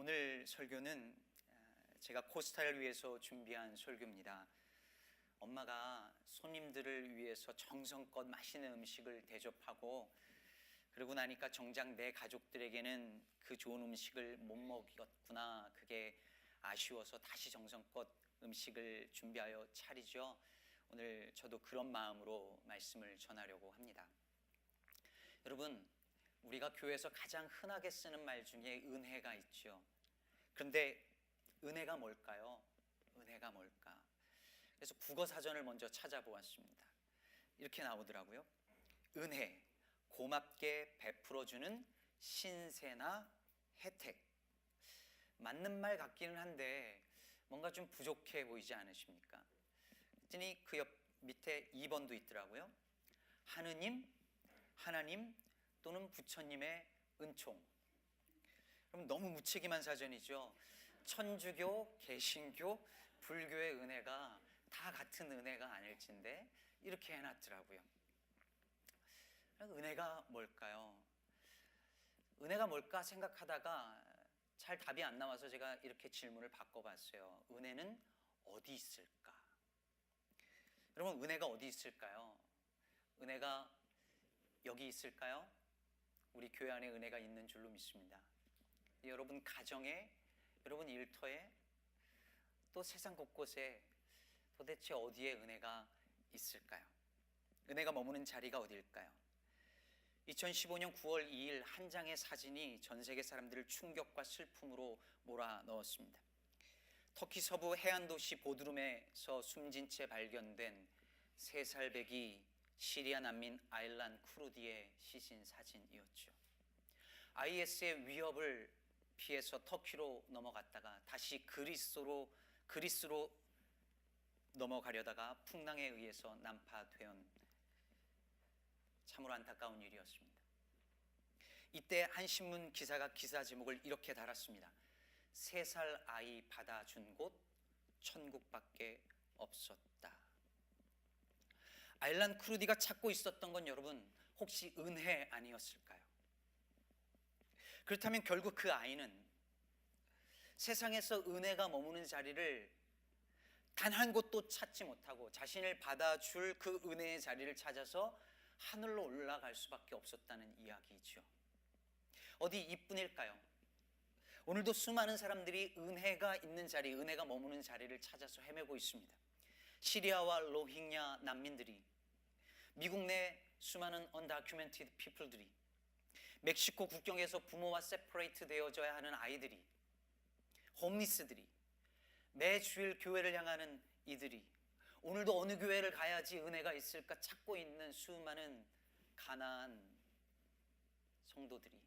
오늘 설교는 제가 코스타를 위해서 준비한 설교입니다. 엄마가 손님들을 위해서 정성껏 맛있는 음식을 대접하고 그러고 나니까 정작 내 가족들에게는 그 좋은 음식을 못 먹였구나, 그게 아쉬워서 다시 정성껏 음식을 준비하여 차리죠. 오늘 저도 그런 마음으로 말씀을 전하려고 합니다. 여러분, 우리가 교회에서 가장 흔하게 쓰는 말 중에 은혜가 있죠. 그런데 은혜가 뭘까요? 은혜가 뭘까? 그래서 국어 사전을 먼저 찾아보았습니다. 이렇게 나오더라고요. 은혜, 고맙게 베풀어주는 신세나 혜택. 맞는 말 같기는 한데 뭔가 좀 부족해 보이지 않으십니까? 그랬더니 그 옆 밑에 2번도 있더라고요. 하나님 또는 부처님의 은총. 그럼 너무 무책임한 사전이죠. 천주교, 개신교, 불교의 은혜가 다 같은 은혜가 아닐진데 이렇게 해놨더라고요. 은혜가 뭘까요? 은혜가 뭘까 생각하다가 잘 답이 안 나와서 제가 이렇게 질문을 바꿔봤어요. 은혜는 어디 있을까? 여러분, 은혜가 어디 있을까요? 은혜가 여기 있을까요? 우리 교회 안에 은혜가 있는 줄로 믿습니다. 여러분 가정에, 여러분 일터에, 또 세상 곳곳에 도대체 어디에 은혜가 있을까요? 은혜가 머무는 자리가 어디일까요? 2015년 9월 2일 한 장의 사진이 전 세계 사람들을 충격과 슬픔으로 몰아넣었습니다. 터키 서부 해안 도시 보드룸에서 숨진 채 발견된 3살 배기 시리아 난민 아일란 쿠르디의 시신 사진이었죠. IS의 위협을 피해서 터키로 넘어갔다가 다시 그리스로 넘어가려다가 풍랑에 의해서 난파된 참으로 안타까운 일이었습니다. 이때 한 신문 기사가 기사 제목을 이렇게 달았습니다. 3살 아이 받아준 곳 천국밖에 없었다. 아일란 쿠르디가 찾고 있었던 건 여러분 혹시 은혜 아니었을까요? 그렇다면 결국 그 아이는 세상에서 은혜가 머무는 자리를 단 한 곳도 찾지 못하고 자신을 받아줄 그 은혜의 자리를 찾아서 하늘로 올라갈 수밖에 없었다는 이야기죠. 어디 이뿐일까요? 오늘도 수많은 사람들이 은혜가 있는 자리, 은혜가 머무는 자리를 찾아서 헤매고 있습니다. 시리아와 로힝야 난민들이, 미국 내 수많은 undocumented people들이, 멕시코 국경에서 부모와 세퍼레이트 되어져야 하는 아이들이, 홈리스들이, 매 주일 교회를 향하는 이들이, 오늘도 어느 교회를 가야지 은혜가 있을까 찾고 있는 수많은 가난한 성도들이,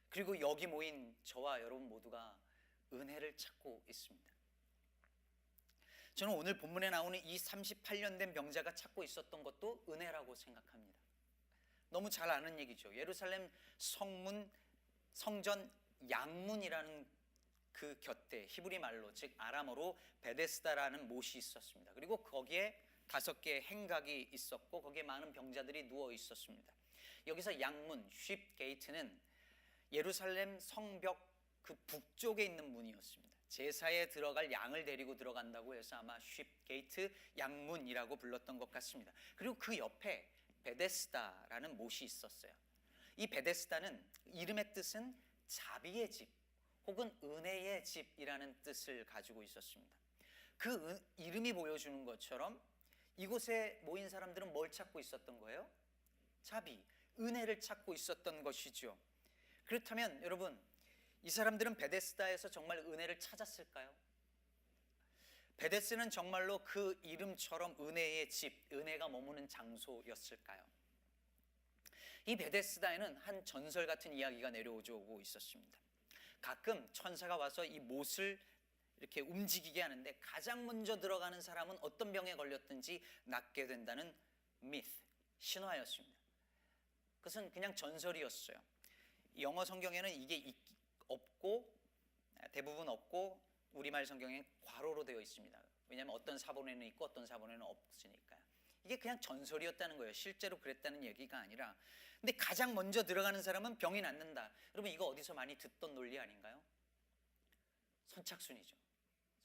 그리고 여기 모인 저와 여러분 모두가 은혜를 찾고 있습니다. 저는 오늘 본문에 나오는 이 38년 된 병자가 찾고 있었던 것도 은혜라고 생각합니다. 너무 잘 아는 얘기죠. 예루살렘 성전 양문이라는 그 곁에 히브리 말로, 즉 아람어로 베데스다라는 못이 있었습니다. 그리고 거기에 5개의 행각이 있었고 거기에 많은 병자들이 누워 있었습니다. 여기서 양문, 쉽 게이트는 예루살렘 성벽 그 북쪽에 있는 문이었습니다. 제사에 들어갈 양을 데리고 들어간다고 해서 아마 쉽 게이트, 양문이라고 불렀던 것 같습니다. 그리고 그 옆에 베데스다라는 못이 있었어요. 이 베데스다는 이름의 뜻은 자비의 집 혹은 은혜의 집이라는 뜻을 가지고 있었습니다. 그 이름이 보여주는 것처럼 이곳에 모인 사람들은 뭘 찾고 있었던 거예요? 자비, 은혜를 찾고 있었던 것이죠. 그렇다면 여러분, 이 사람들은 베데스다에서 정말 은혜를 찾았을까요? 베데스는 정말로 그 이름처럼 은혜의 집, 은혜가 머무는 장소였을까요? 이 베데스다에는 한 전설 같은 이야기가 내려오고 있었습니다. 가끔 천사가 와서 이 못을 이렇게 움직이게 하는데 가장 먼저 들어가는 사람은 어떤 병에 걸렸든지 낫게 된다는 미스, 신화였습니다. 그것은 그냥 전설이었어요. 영어 성경에는 이게 없고, 대부분 없고, 우리말 성경에 괄호로 되어 있습니다. 왜냐하면 어떤 사본에는 있고 어떤 사본에는 없으니까요. 이게 그냥 전설이었다는 거예요. 실제로 그랬다는 얘기가 아니라. 근데 가장 먼저 들어가는 사람은 병이 낫는다. 여러분 이거 어디서 많이 듣던 논리 아닌가요? 선착순이죠.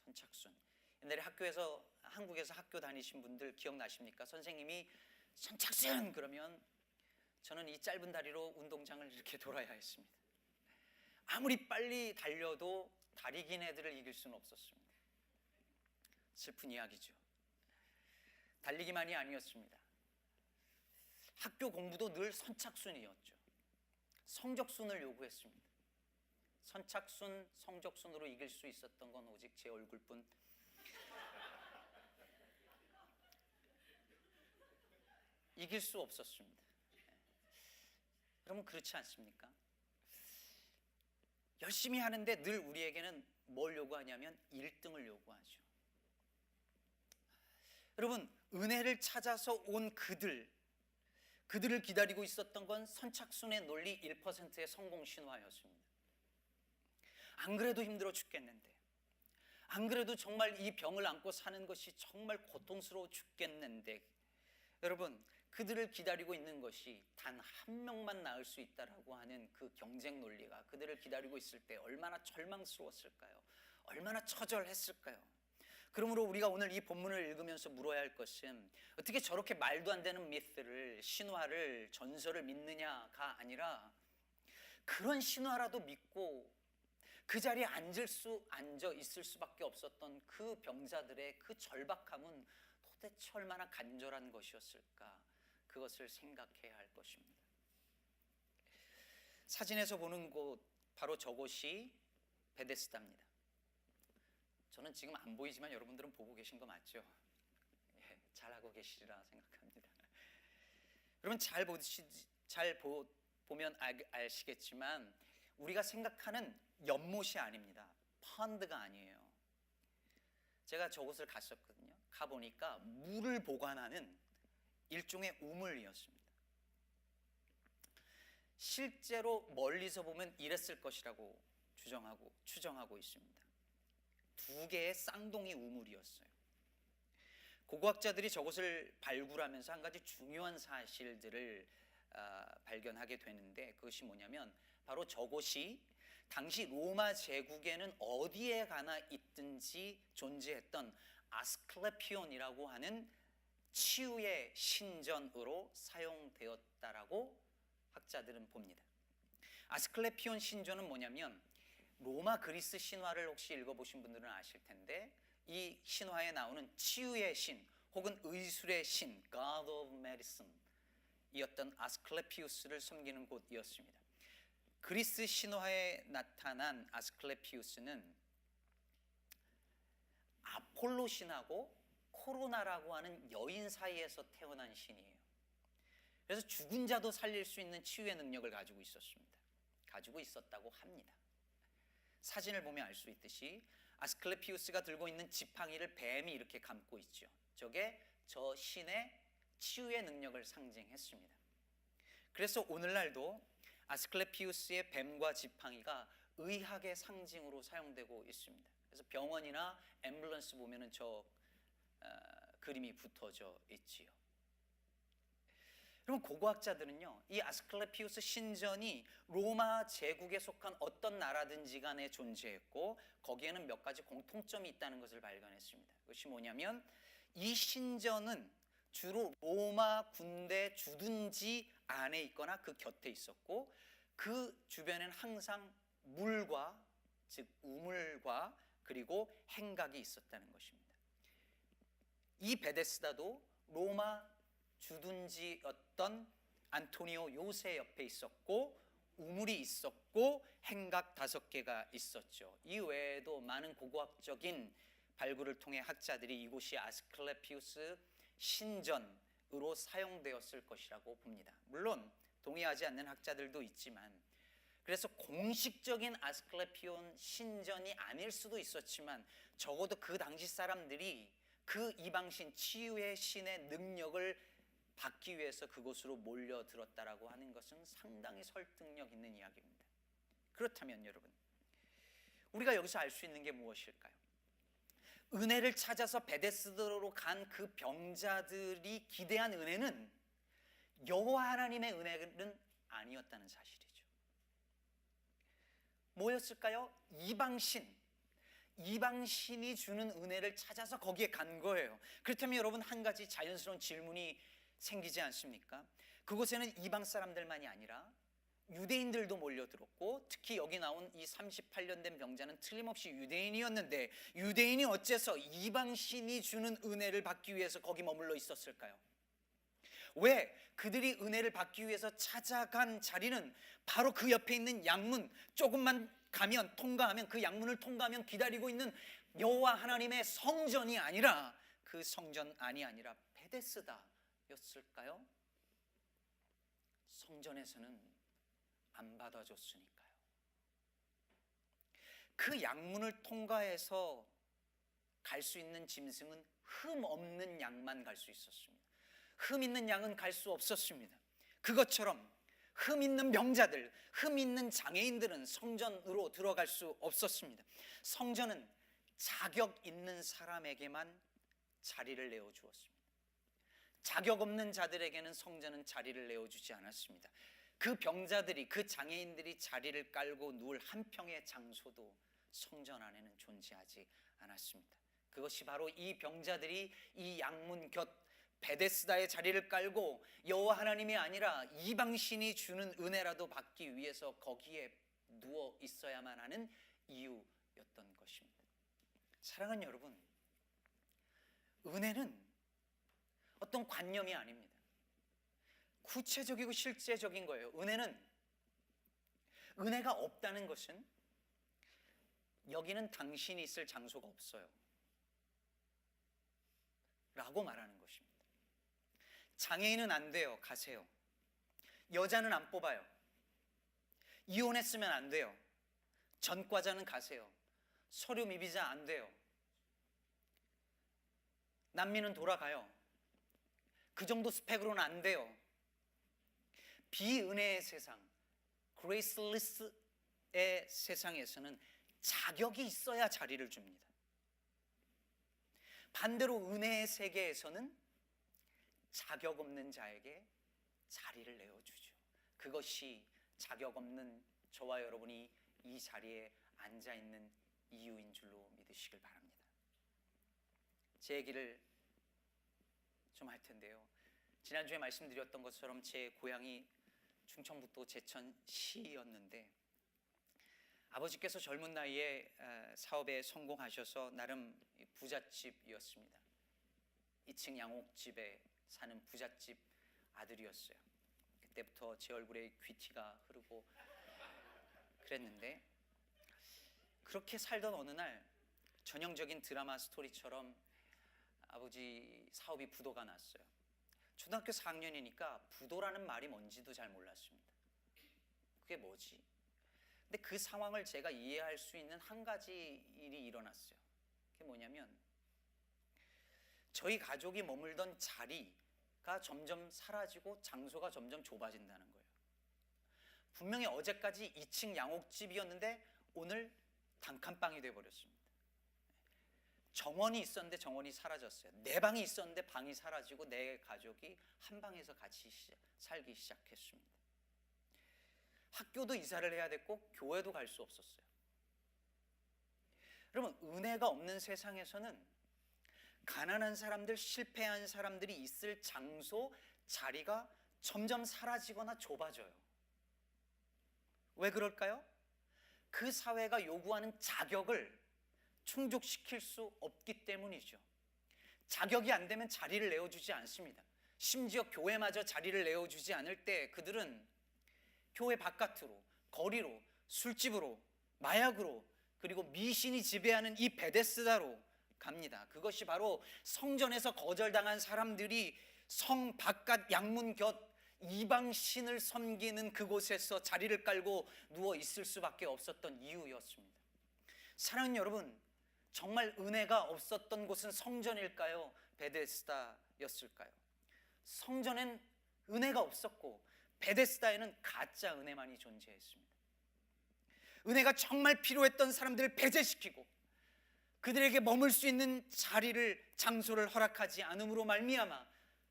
선착순. 옛날에 한국에서 학교 다니신 분들 기억나십니까? 선생님이 선착순 그러면 저는 이 짧은 다리로 운동장을 이렇게 돌아야 했습니다. 아무리 빨리 달려도 다리 긴 애들을 이길 수는 없었습니다. 슬픈 이야기죠. 달리기만이 아니었습니다. 학교 공부도 늘 선착순이었죠. 성적순을 요구했습니다. 선착순, 성적순으로 이길 수 있었던 건 오직 제 얼굴뿐. 이길 수 없었습니다. 여러분 그렇지 않습니까? 열심히 하는데 늘 우리에게는 뭘 요구하냐면 1등을 요구하죠. 여러분 은혜를 찾아서 온 그들을 기다리고 있었던 건 선착순의 논리 1%의 성공 신화였습니다. 안 그래도 힘들어 죽겠는데, 안 그래도 정말 이 병을 안고 사는 것이 정말 고통스러워 죽겠는데, 여러분 그들을 기다리고 있는 것이 단 한 명만 나을 수 있다라고 하는 그 경쟁 논리가 그들을 기다리고 있을 때 얼마나 절망스러웠을까요? 얼마나 처절했을까요? 그러므로 우리가 오늘 이 본문을 읽으면서 물어야 할 것은 어떻게 저렇게 말도 안 되는 미스를, 신화를, 전설을 믿느냐가 아니라 그런 신화라도 믿고 그 자리에 앉아 있을 수밖에 없었던 그 병자들의 그 절박함은 도대체 얼마나 간절한 것이었을까? 그것을 생각해야 할 것입니다. 사진에서 보는 곳, 바로 저곳이 베데스다입니다. 저는 지금 안 보이지만 여러분들은 보고 계신 거 맞죠? 예, 잘하고 계시리라 생각합니다. 여러분 보면 아시겠지만 우리가 생각하는 연못이 아닙니다. 펀드가 아니에요. 제가 저곳을 갔었거든요. 가보니까 물을 보관하는 일종의 우물이었습니다. 실제로 멀리서 보면 이랬을 것이라고 추정하고 있습니다. 2개의 쌍둥이 우물이었어요. 고고학자들이 저것을 발굴하면서 한 가지 중요한 사실들을 발견하게 되는데 그것이 뭐냐면 바로 저곳이 당시 로마 제국에는 어디에 가나 있든지 존재했던 아스클레피온이라고 하는 치유의 신전으로 사용되었다라고 학자들은 봅니다. 아스클레피온 신전은 뭐냐면 로마 그리스 신화를 혹시 읽어보신 분들은 아실 텐데 이 신화에 나오는 치유의 신 혹은 의술의 신 God of Medicine 이었던 아스클레피우스를 섬기는 곳이었습니다. 그리스 신화에 나타난 아스클레피우스는 아폴로 신하고 코로나라고 하는 여인 사이에서 태어난 신이에요. 그래서 죽은 자도 살릴 수 있는 치유의 능력을 가지고 있었다고 합니다. 사진을 보면 알 수 있듯이 아스클레피우스가 들고 있는 지팡이를 뱀이 이렇게 감고 있죠. 저게 저 신의 치유의 능력을 상징했습니다. 그래서 오늘날도 아스클레피우스의 뱀과 지팡이가 의학의 상징으로 사용되고 있습니다. 그래서 병원이나 앰뷸런스 보면은 저 그림이 붙어져 있지요. 여러분 고고학자들은요 이 아스클레피우스 신전이 로마 제국에 속한 어떤 나라든지 간에 존재했고 거기에는 몇 가지 공통점이 있다는 것을 발견했습니다. 그것이 뭐냐면 이 신전은 주로 로마 군대 주둔지 안에 있거나 그 곁에 있었고 그 주변에는 항상 물과 즉 우물과 그리고 행각이 있었다는 것입니다. 이 베데스다도 로마 주둔지였던 안토니오 요새 옆에 있었고 우물이 있었고 행각 5개가 있었죠. 이 외에도 많은 고고학적인 발굴을 통해 학자들이 이곳이 아스클레피우스 신전으로 사용되었을 것이라고 봅니다. 물론 동의하지 않는 학자들도 있지만 그래서 공식적인 아스클레피온 신전이 아닐 수도 있었지만 적어도 그 당시 사람들이 그 이방신 치유의 신의 능력을 받기 위해서 그곳으로 몰려들었다라고 하는 것은 상당히 설득력 있는 이야기입니다. 그렇다면 여러분 우리가 여기서 알 수 있는 게 무엇일까요? 은혜를 찾아서 베데스다로 간 그 병자들이 기대한 은혜는 여호와 하나님의 은혜는 아니었다는 사실이죠. 뭐였을까요? 이방신이 주는 은혜를 찾아서 거기에 간 거예요. 그렇다면 여러분, 한 가지 자연스러운 질문이 생기지 않습니까? 그곳에는 이방 사람들만이 아니라 유대인들도 몰려들었고, 특히 여기 나온 이 38년 된 병자는 틀림없이 유대인이었는데, 유대인이 어째서 이방신이 주는 은혜를 받기 위해서 거기 머물러 있었을까요? 왜? 그들이 은혜를 받기 위해서 찾아간 자리는 바로 그 옆에 있는 양문, 조금만 통과하면, 그 양문을 통과하면 기다리고 있는 여호와 하나님의 성전이 아니라, 그 성전 안이 아니라 베데스다였을까요? 성전에서는 안 받아줬으니까요. 그 양문을 통과해서 갈 수 있는 짐승은 흠 없는 양만 갈 수 있었습니다. 흠 있는 양은 갈 수 없었습니다. 그것처럼 흠 있는 병자들, 흠 있는 장애인들은 성전으로 들어갈 수 없었습니다. 성전은 자격 있는 사람에게만 자리를 내어주었습니다. 자격 없는 자들에게는 성전은 자리를 내어주지 않았습니다. 그 병자들이, 그 장애인들이 자리를 깔고 누울 한 평의 장소도 성전 안에는 존재하지 않았습니다. 그것이 바로 이 병자들이 이 양문 곁 베데스다의 자리를 깔고 여호와 하나님이 아니라 이방신이 주는 은혜라도 받기 위해서 거기에 누워 있어야만 하는 이유였던 것입니다. 사랑하는 여러분, 은혜는 어떤 관념이 아닙니다. 구체적이고 실제적인 거예요. 은혜가 없다는 것은 여기는 당신이 있을 장소가 없어요 라고 말하는 것입니다. 장애인은 안 돼요, 가세요. 여자는 안 뽑아요. 이혼했으면 안 돼요. 전과자는 가세요. 서류 미비자 안 돼요. 난민은 돌아가요. 그 정도 스펙으로는 안 돼요. 비은혜의 세상, 그레이스리스의 세상에서는 자격이 있어야 자리를 줍니다. 반대로 은혜의 세계에서는 자격 없는 자에게 자리를 내어주죠. 그것이 자격 없는 저와 여러분이 이 자리에 앉아있는 이유인 줄로 믿으시길 바랍니다. 제 얘기를 좀 할 텐데요, 지난주에 말씀드렸던 것처럼 제 고향이 충청북도 제천시였는데, 아버지께서 젊은 나이에 사업에 성공하셔서 나름 부잣집이었습니다. 2층 양옥집에 사는 부잣집 아들이었어요. 그때부터 제 얼굴에 귀티가 흐르고 그랬는데, 그렇게 살던 어느 날 전형적인 드라마 스토리처럼 아버지 사업이 부도가 났어요. 초등학교 4학년이니까 부도라는 말이 뭔지도 잘 몰랐습니다. 그게 뭐지? 근데 그 상황을 제가 이해할 수 있는 한 가지 일이 일어났어요. 그게 뭐냐면, 저희 가족이 머물던 자리가 점점 사라지고 장소가 점점 좁아진다는 거예요. 분명히 어제까지 2층 양옥집이었는데 오늘 단칸방이 돼버렸습니다. 정원이 있었는데 정원이 사라졌어요. 내 방이 있었는데 방이 사라지고 내 가족이 한 방에서 같이 살기 시작했습니다. 학교도 이사를 해야 됐고 교회도 갈 수 없었어요. 여러분, 은혜가 없는 세상에서는 가난한 사람들, 실패한 사람들이 있을 장소, 자리가 점점 사라지거나 좁아져요. 왜 그럴까요? 그 사회가 요구하는 자격을 충족시킬 수 없기 때문이죠. 자격이 안 되면 자리를 내어주지 않습니다. 심지어 교회마저 자리를 내어주지 않을 때 그들은 교회 바깥으로, 거리로, 술집으로, 마약으로, 그리고 미신이 지배하는 이 베데스다로 갑니다. 그것이 바로 성전에서 거절당한 사람들이 성 바깥 양문 곁 이방신을 섬기는 그곳에서 자리를 깔고 누워 있을 수밖에 없었던 이유였습니다. 사랑하는 여러분, 정말 은혜가 없었던 곳은 성전일까요? 베데스다였을까요? 성전엔 은혜가 없었고 베데스다에는 가짜 은혜만이 존재했습니다. 은혜가 정말 필요했던 사람들을 배제시키고 그들에게 머물 수 있는 자리를, 장소를 허락하지 않음으로 말미암아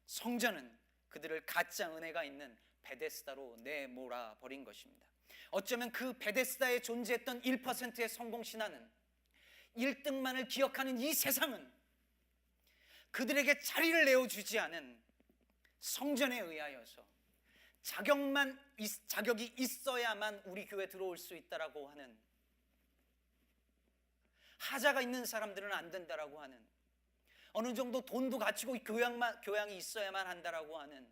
성전은 그들을 가짜 은혜가 있는 베데스다로 내몰아 버린 것입니다. 어쩌면 그 베데스다에 존재했던 1%의 성공 신화는, 1등만을 기억하는 이 세상은 그들에게 자리를 내어주지 않은 성전에 의하여서 자격이 있어야만 우리 교회 들어올 수 있다라고 하는, 하자가 있는 사람들은 안 된다라고 하는, 어느 정도 돈도 갖추고 교양이 있어야만 한다라고 하는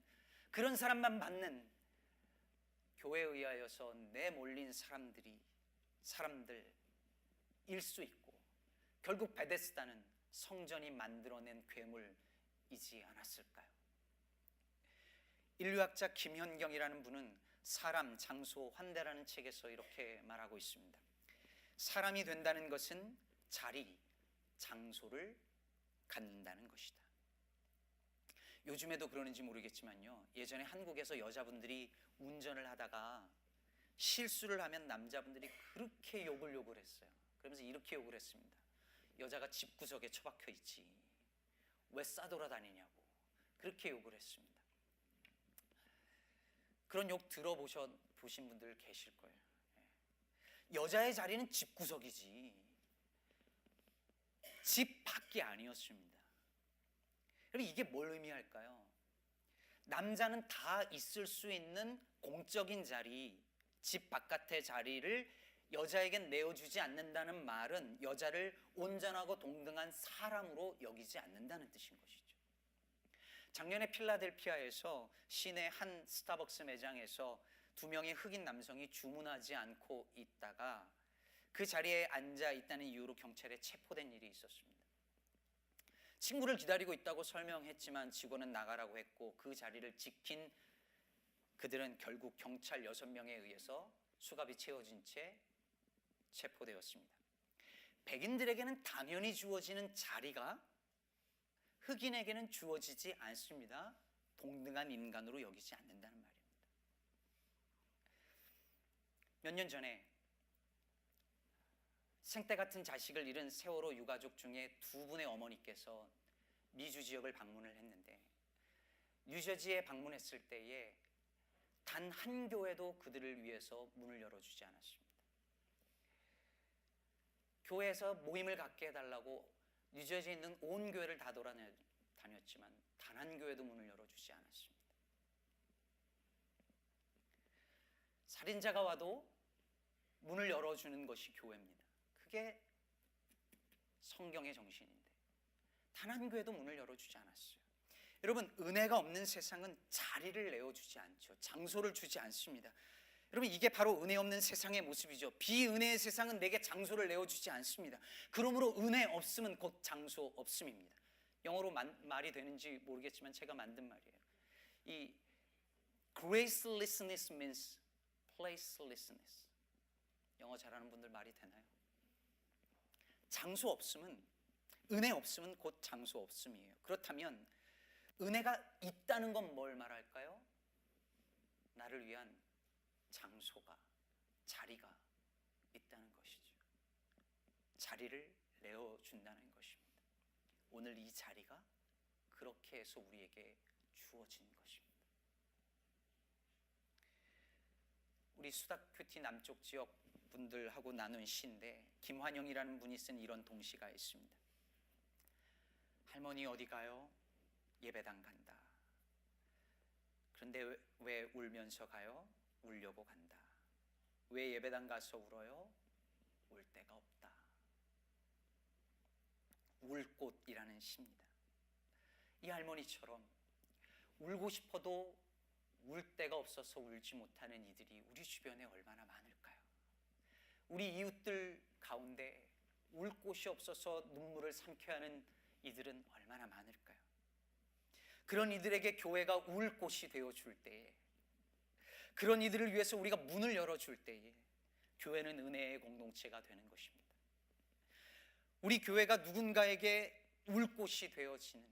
그런 사람만 받는 교회에 의하여서 내몰린 사람들일 수 있고, 결국 베데스다는 성전이 만들어낸 괴물이지 않았을까요? 인류학자 김현경이라는 분은 사람, 장소, 환대라는 책에서 이렇게 말하고 있습니다. 사람이 된다는 것은 자리, 장소를 갖는다는 것이다. 요즘에도 그러는지 모르겠지만요, 예전에 한국에서 여자분들이 운전을 하다가 실수를 하면 남자분들이 그렇게 욕을 했어요. 그러면서 이렇게 욕을 했습니다. 여자가 집구석에 처박혀 있지, 왜 싸돌아다니냐고 그렇게 욕을 했습니다. 그런 욕 들어보신 분들 계실 거예요. 여자의 자리는 집구석이지 집 밖이 아니었습니다. 그럼 이게 뭘 의미할까요? 남자는 다 있을 수 있는 공적인 자리, 집 바깥의 자리를 여자에겐 내어주지 않는다는 말은 여자를 온전하고 동등한 사람으로 여기지 않는다는 뜻인 것이죠. 작년에 필라델피아에서 시내 한 스타벅스 매장에서 2명의 흑인 남성이 주문하지 않고 있다가 그 자리에 앉아 있다는 이유로 경찰에 체포된 일이 있었습니다. 친구를 기다리고 있다고 설명했지만 직원은 나가라고 했고, 그 자리를 지킨 그들은 결국 경찰 6명에 의해서 수갑이 채워진 채 체포되었습니다. 백인들에게는 당연히 주어지는 자리가 흑인에게는 주어지지 않습니다. 동등한 인간으로 여기지 않는다는 말입니다. 몇 년 전에 생때 같은 자식을 잃은 세월호 유가족 중에 2분의 어머니께서 미주 지역을 방문을 했는데, 뉴저지에 방문했을 때에 단 한 교회도 그들을 위해서 문을 열어주지 않았습니다. 교회에서 모임을 갖게 해달라고 뉴저지에 있는 온 교회를 다 돌아다녔지만 단 한 교회도 문을 열어주지 않았습니다. 살인자가 와도 문을 열어주는 것이 교회입니다. 그게 성경의 정신인데 단 한 교회도 문을 열어주지 않았어요. 여러분, 은혜가 없는 세상은 자리를 내어주지 않죠. 장소를 주지 않습니다. 여러분, 이게 바로 은혜 없는 세상의 모습이죠. 비은혜의 세상은 내게 장소를 내어주지 않습니다. 그러므로 은혜 없음은 곧 장소 없음입니다. 영어로 말이 되는지 모르겠지만 제가 만든 말이에요. 이 gracelessness means placelessness. 영어 잘하는 분들 말이 되나요? 장소 없음은, 은혜 없음은 곧 장소 없음이에요. 그렇다면 은혜가 있다는 건 뭘 말할까요? 나를 위한 장소가, 자리가 있다는 것이죠. 자리를 내어준다는 것입니다. 오늘 이 자리가 그렇게 해서 우리에게 주어진 것입니다. 우리 수닥 큐티 남쪽 지역 분들하고 나눈 시인데, 김환영이라는 분이 쓴 이런 동시가 있습니다. 할머니 어디 가요? 예배당 간다. 그런데 왜 울면서 가요? 울려고 간다. 왜 예배당 가서 울어요? 울 데가 없다. 울꽃이라는 시입니다. 이 할머니처럼 울고 싶어도 울 데가 없어서 울지 못하는 이들이 우리 주변에 얼마나 많을까요? 우리 이웃들 가운데 울 곳이 없어서 눈물을 삼켜야 하는 이들은 얼마나 많을까요? 그런 이들에게 교회가 울 곳이 되어줄 때에, 그런 이들을 위해서 우리가 문을 열어줄 때에 교회는 은혜의 공동체가 되는 것입니다. 우리 교회가 누군가에게 울 곳이 되어지는,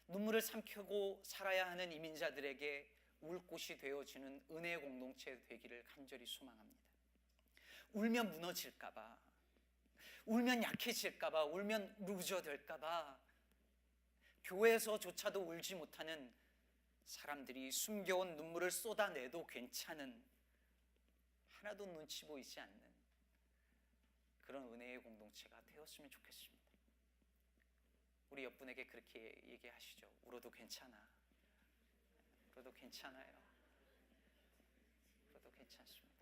눈물을 삼키고 살아야 하는 이민자들에게 울 곳이 되어지는 은혜의 공동체 되기를 간절히 소망합니다. 울면 무너질까봐, 울면 약해질까봐, 울면 루저될까봐 교회에서조차도 울지 못하는 사람들이 숨겨온 눈물을 쏟아내도 괜찮은, 하나도 눈치 보이지 않는 그런 은혜의 공동체가 되었으면 좋겠습니다. 우리 옆분에게 그렇게 얘기하시죠. 울어도 괜찮아. 울어도 괜찮아요. 울어도 괜찮습니다.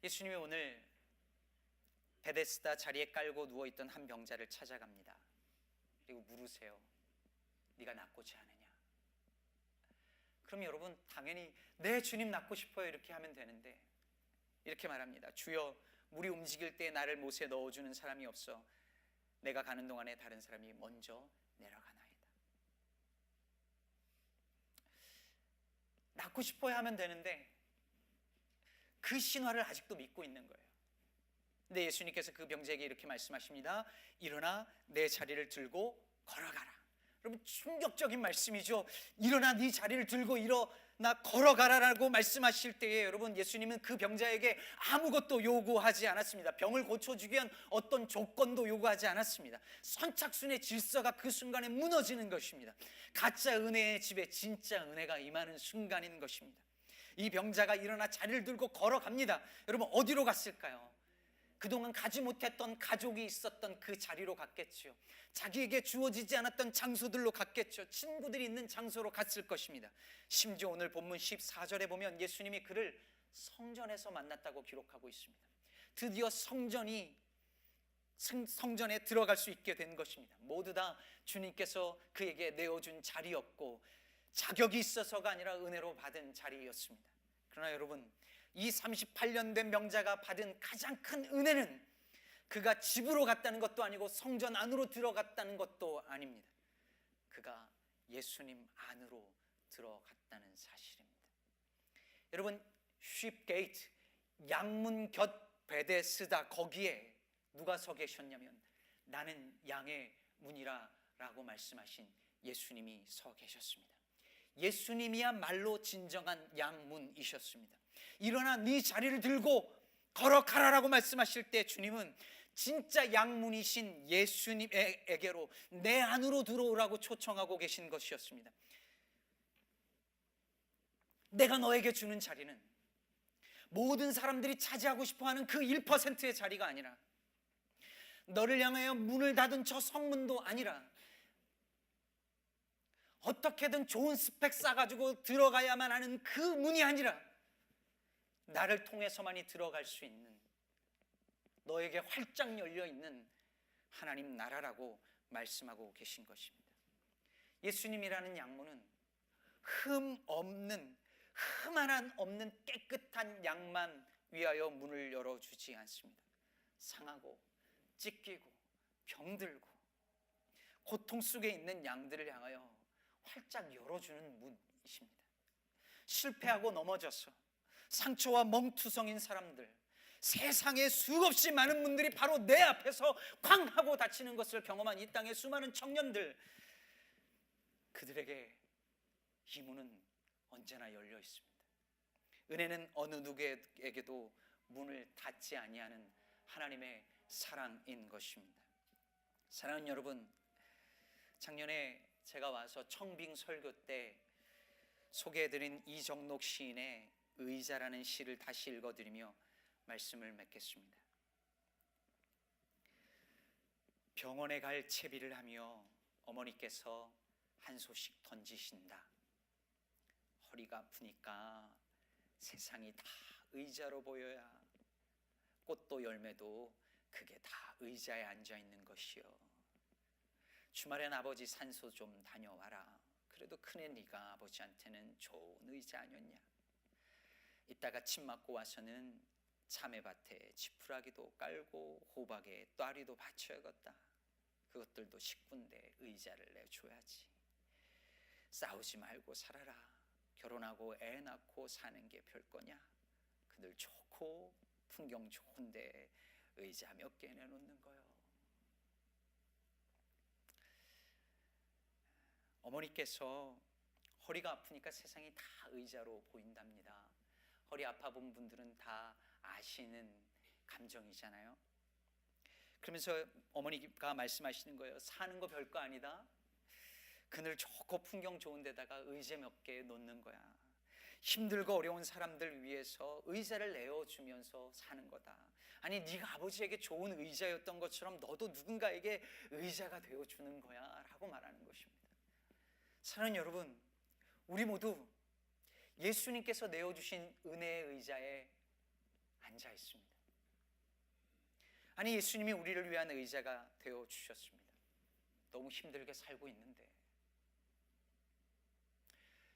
예수님이 오늘 베데스다 자리에 깔고 누워있던 한 병자를 찾아갑니다. 그리고 물으세요. 네가 낫고자 하느냐? 그럼 여러분 당연히 네 주님 낫고 싶어요 이렇게 하면 되는데 이렇게 말합니다. 주여, 물이 움직일 때 나를 못에 넣어주는 사람이 없어 내가 가는 동안에 다른 사람이 먼저 내려가나이다. 낫고 싶어야 하면 되는데 그 신화를 아직도 믿고 있는 거예요. 근데 예수님께서 그 병자에게 이렇게 말씀하십니다. 일어나 내 자리를 들고 걸어가라. 여러분 충격적인 말씀이죠. 일어나 네 자리를 들고 일어나 걸어가라라고 말씀하실 때에 여러분 예수님은 그 병자에게 아무것도 요구하지 않았습니다. 병을 고쳐주기 위한 어떤 조건도 요구하지 않았습니다. 선착순의 질서가 그 순간에 무너지는 것입니다. 가짜 은혜의 집에 진짜 은혜가 임하는 순간인 것입니다. 이 병자가 일어나 자리를 들고 걸어갑니다. 여러분 어디로 갔을까요? 그동안 가지 못했던 가족이 있었던 그 자리로 갔겠죠. 자기에게 주어지지 않았던 장소들로 갔겠죠. 친구들이 있는 장소로 갔을 것입니다. 심지어 오늘 본문 14절에 보면 예수님이 그를 성전에서 만났다고 기록하고 있습니다. 드디어 성전에 들어갈 수 있게 된 것입니다. 모두 다 주님께서 그에게 내어준 자리였고 자격이 있어서가 아니라 은혜로 받은 자리였습니다. 그러나 여러분 이 38년 된 병자가 받은 가장 큰 은혜는 그가 집으로 갔다는 것도 아니고 성전 안으로 들어갔다는 것도 아닙니다. 그가 예수님 안으로 들어갔다는 사실입니다. 여러분 쉽게이트 양문 곁 베데스다 거기에 누가 서 계셨냐면 나는 양의 문이라 라고 말씀하신 예수님이 서 계셨습니다. 예수님이야말로 진정한 양문이셨습니다. 일어나 네 자리를 들고 걸어가라라고 말씀하실 때 주님은 진짜 양문이신 예수님에게로 내 안으로 들어오라고 초청하고 계신 것이었습니다. 내가 너에게 주는 자리는 모든 사람들이 차지하고 싶어하는 그 1%의 자리가 아니라 너를 향하여 문을 닫은 저 성문도 아니라 어떻게든 좋은 스펙 쌓아가지고 들어가야만 하는 그 문이 아니라 나를 통해서만이 들어갈 수 있는 너에게 활짝 열려있는 하나님 나라라고 말씀하고 계신 것입니다. 예수님이라는 양문은 흠 하나 없는 깨끗한 양만 위하여 문을 열어주지 않습니다. 상하고 찢기고 병들고 고통 속에 있는 양들을 향하여 활짝 열어주는 문이십니다. 실패하고 넘어져서 상처와 멍투성인 사람들, 세상에 수없이 많은 분들이 바로 내 앞에서 쾅 하고 다치는 것을 경험한 이 땅의 수많은 청년들, 그들에게 이 문은 언제나 열려 있습니다. 은혜는 어느 누구에게도 문을 닫지 아니하는 하나님의 사랑인 것입니다. 사랑하는 여러분, 작년에 제가 와서 청빙 설교 때 소개해드린 이정록 시인의 의자라는 시를 다시 읽어드리며 말씀을 맺겠습니다. 병원에 갈 채비를 하며 어머니께서 한 소식 던지신다. 허리가 아프니까 세상이 다 의자로 보여야 꽃도 열매도 그게 다 의자에 앉아있는 것이요. 주말엔 아버지 산소 좀 다녀와라. 그래도 큰애 네가 아버지한테는 좋은 의자 아니었냐. 이따가 침 맞고 와서는 참외밭에 지푸라기도 깔고 호박에 또아리도 받쳐야겠다. 그것들도 식구인데 의자를 내줘야지. 싸우지 말고 살아라. 결혼하고 애 낳고 사는 게 별거냐. 그들 좋고 풍경 좋은데 의자 몇 개 내놓는 거요. 어머니께서 허리가 아프니까 세상이 다 의자로 보인답니다. 허리 아파본 분들은 다 아시는 감정이잖아요. 그러면서 어머니가 말씀하시는 거예요. 사는 거 별거 아니다. 그늘 좋고 풍경 좋은 데다가 의자 몇 개 놓는 거야. 힘들고 어려운 사람들 위해서 의자를 내어주면서 사는 거다. 아니, 네가 아버지에게 좋은 의자였던 것처럼 너도 누군가에게 의자가 되어주는 거야 라고 말하는 것입니다. 사랑하는 여러분, 우리 모두 예수님께서 내어주신 은혜의 의자에 앉아 있습니다. 아니, 예수님이 우리를 위한 의자가 되어주셨습니다. 너무 힘들게 살고 있는데,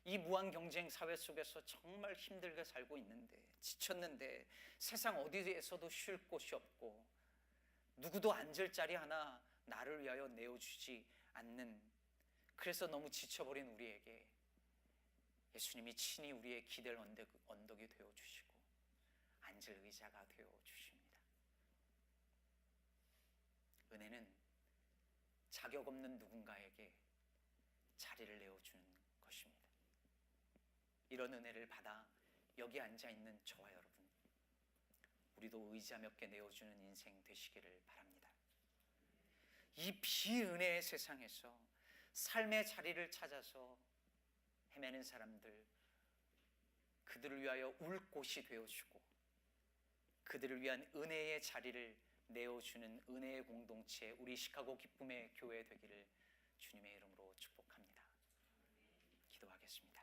이 무한 경쟁 사회 속에서 정말 힘들게 살고 있는데, 지쳤는데, 세상 어디에서도 쉴 곳이 없고 누구도 앉을 자리 하나 나를 위하여 내어주지 않는, 그래서 너무 지쳐버린 우리에게 예수님이 친히 우리의 기댈 언덕이 되어주시고 앉을 의자가 되어주십니다. 은혜는 자격 없는 누군가에게 자리를 내어주는 것입니다. 이런 은혜를 받아 여기 앉아있는 저와 여러분, 우리도 의자 몇 개 내어주는 인생 되시기를 바랍니다. 이 비은혜의 세상에서 삶의 자리를 찾아서 헤매는 사람들, 그들을 위하여 울 곳이 되어주고 그들을 위한 은혜의 자리를 내어주는 은혜의 공동체, 우리 시카고 기쁨의 교회 되기를 주님의 이름으로 축복합니다. 기도하겠습니다.